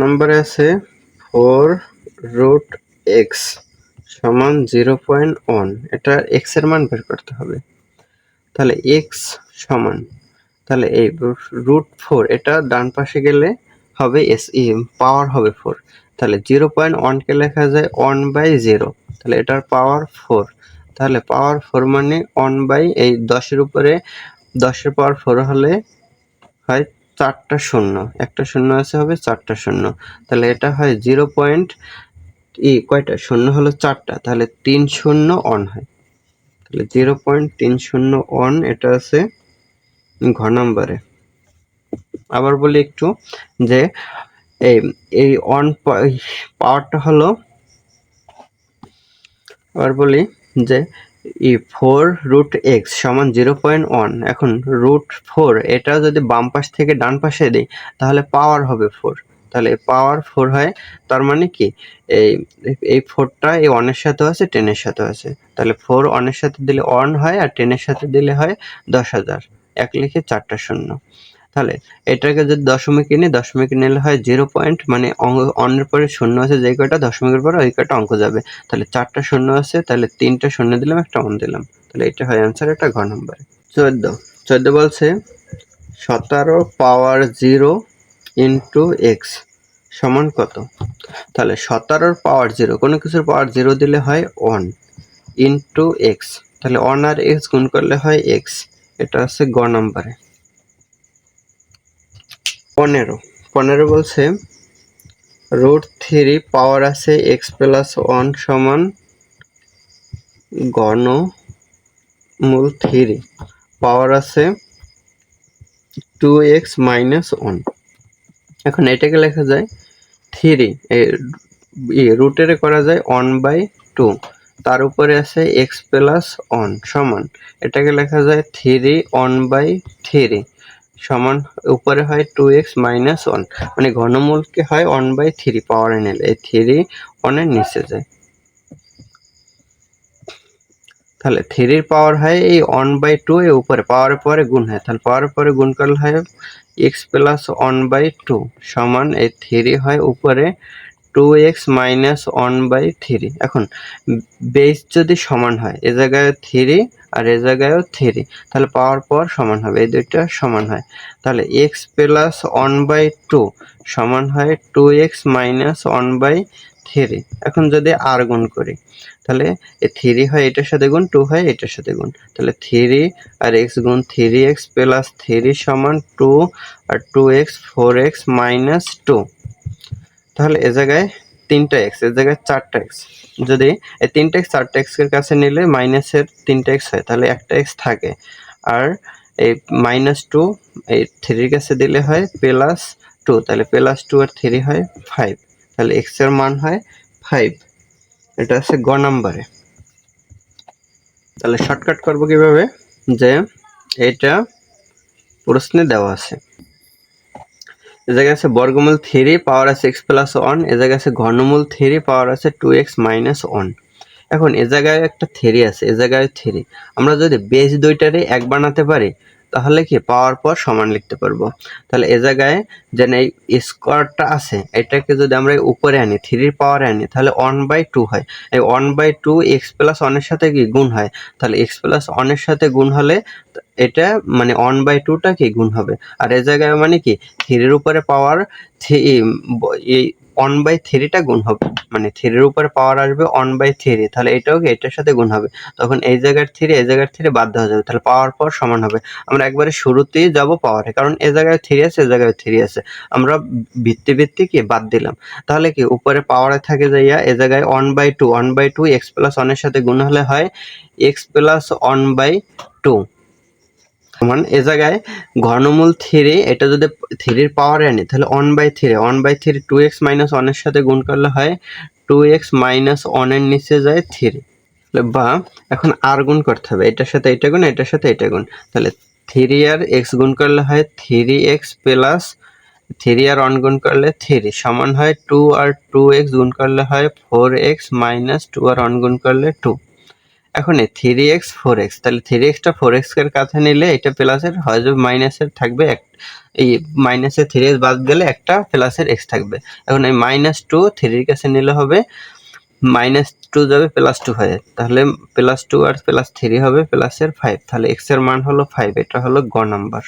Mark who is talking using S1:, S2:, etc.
S1: নম্বরে আছে 4√x সমান 0.1। এটা x এর মান বের করতে হবে। তাহলে x সমান, তাহলে এই √4 এটা ডান পাশে গেলে হবে পাওয়ার হবে 4। তাহলে 0.1 কে লেখা যায় 1/0। তাহলে এটার পাওয়ার 4। তাহলে পাওয়ার 4 মানে 1 এই 10 উপরে 10 পাওয়ার 4 হলে হয় 4টা শূন্য, একটা শূন্য আছে হবে 4টা শূন্য। তাহলে এটা হয় 0. কয়টা শূন্য হলো 4টা, তাহলে 301 হয়। তাহলে 0.301 এটা আছে ঘ নম্বরে। আবার বলি একটু যে এই পাওয়ারটা হলো, আবার বলি যে 4√x সমান 0.1। এখন √4 এটা যদি বাম পাশ থেকে ডান পাশে দিই তাহলে পাওয়ার হবে 4। তাহলে পাওয়ার 4 হয়, তার মানে কি এই 4টা এই 1 এর সাথে আছে 10 এর সাথে আছে। তাহলে 4 1 এর সাথে দিলে 1 হয় আর 10 এর সাথে দিলে হয় 10,000। এক লিখে 4টা শূন্য। তাহলে এটাকে যদি দশমিকে নিই, দশমিকে নিলে হয় 0 পয়েন্ট, মানে অনের পরে শূন্য আছে যে কয়টা দশমিকের পরে ওই কয়টা অঙ্ক যাবে। তাহলে 4টা শূন্য আছে, তাহলে 3টা শূন্য দিলাম, একটা 1 দিলাম। তাহলে এটা হয় অ্যান্সার, এটা ঘ নম্বরে। 14 বলছে 17 পাওয়ার 0 ইন্টু এক্স সমান কত? তাহলে 17 পাওয়ার 0, কোনো কিছুর পাওয়ার 0 দিলে হয় 1 ইন্টু এক্স। তাহলে 1 আর এক্স গুণ করলে হয় এক্স। এটা আছে গ নম্বরে। 15 বলছে √3 পাওয়ার আছে এক্স প্লাস 1 সমান ঘনমূল 3 পাওয়ার আছে 2x মাইনাস 1। এখন এটাকে লেখা যায় 3, রুটের করা যায় 1/2, তার উপরে আছে এক্স প্লাস 1 সমান, এটাকে লেখা যায় 3 1/3 সমান, উপরে হয় 2x মাইনাস 1, মানে ঘনমূলকে হয় 1/3 পাওয়ারে নিলে এই 3 1 এর নিচে যায়। তাহলে 3 এর পাওয়ার হয় এই 1/2 এর উপরে পাওয়ারের পরে গুণ হয়, তাহলে পাওয়ারের পরে গুণ করলে হয় x প্লাস 1/2 সমান এই 3 হয় উপরে 2x মাইনাস 1/3। এখন বেস যদি সমান হয়, এ জায়গায় 3 আর এ জায়গায়ও 3, তাহলে পাওয়ার পর সমান হবে, এই দুইটা সমান হয়। তাহলে x প্লাস 1/2 সমান হয় 2x মাইনাস 1/3। এখন যদি আর গুণ করি তাহলে 3 হয় এটার সাথে গুণ, 2 হয় এটার সাথে গুণ, তাহলে 3 আর x গুণ 3x প্লাস 3 সমান 2 আর 2x 4x মাইনাস 2। তাহলে এ জায়গায় 3টা x, এ জায়গায় 4টা x। যদি এই 3টা x 4টা x এর কাছে নিলে মাইনাসের 3টা x হয়, তাহলে একটা x থাকে। আর এই -2 এই 3 এর কাছে দিলে হয় +2, তাহলে +2 আর 3 হয় 5। তাহলে x এর মান হয় 5। এটা আছে গ নম্বরে। তাহলে শর্টকাট করব কিভাবে, যে এটা প্রশ্নে দেওয়া আছে। এ জায়গায় আছে বর্গমূল 3 পাওয়ার আছে x প্লাস 1, এ জায়গায় আছে ঘনমূল 3 পাওয়ার আছে 2x মাইনাস 1। এখন এ জায়গায় একটা 3 আছে, এ জায়গায় 3, আমরা যদি বেস দুইটারে 1 বানাতে পারি তাহলে কি পাওয়ার পর সমান লিখতে পারবো। তাহলে এ জায়গায় যেন এই স্কোয়ারটা আছে এটাকে যদি আমরা উপরে আনি 3 পাওয়ারে আনি তাহলে 1/2 হয়। এই 1/2 x প্লাস 1 এর সাথে কি গুণ হয়, তাহলে x প্লাস 1 এর সাথে গুণ হলে এটা মানে 1/2টা কি গুণ হবে। আর এ জায়গায় মানে কি 3 এর উপরে পাওয়ার এই 1/3টা গুণ হবে, মানে 3 এর উপরে পাওয়ার আসবে 1/3, তাহলে এটাও কি এটার সাথে গুণ হবে। তখন এই জায়গার 3 এই জায়গার 3 বাদ দেওয়া যাবে, তাহলে পাওয়ার পর সমান হবে। আমরা একবারে শুরুতেই যাব পাওয়ারে, কারণ এ জায়গায় 3 আছে এ জায়গায় 3 আছে, আমরা ভিত্তি কি বাদ দিলাম। তাহলে কি উপরে পাওয়ারে থাকে যাইয়া এ জায়গায় 1/2 x প্লাস 1 এর সাথে গুণ হলে হয় x প্লাস 1/2 সমান, এ জায়গায় ঘনমূল 3 এটা যদি 3 এর পাওয়ারে আনি তাহলে 1/3 2x মাইনাস 1 এর সাথে গুণ করলে হয় 2x মাইনাস 1 এর নিচে যায় 3। বা এখন আর গুণ করতে হবে, এটার সাথে এটা গুণ, এটার সাথে এটা গুণ, তাহলে 3 আর x গুণ করলে হয় 3x প্লাস 3 আর 1 গুণ করলে 3 সমান হয় 2 আর 2x গুণ করলে হয় 4x মাইনাস 2 আর 1 গুণ করলে 2। এখন 3x 4x, তাহলে 3x টা 4x এর কাছে নিলে এটা প্লাসের হয়ে যাবে মাইনাসের থাকবে এই মাইনাসে 3 বাদ গেলে একটা প্লাসের x থাকবে। এখন এই -2 3 এর কাছে নিলে হবে -2 যাবে +2 হয়ে, তাহলে +2 আর +3 হবে প্লাসের 5, তাহলে x এর মান হলো 5। এটা হলো গ নাম্বার।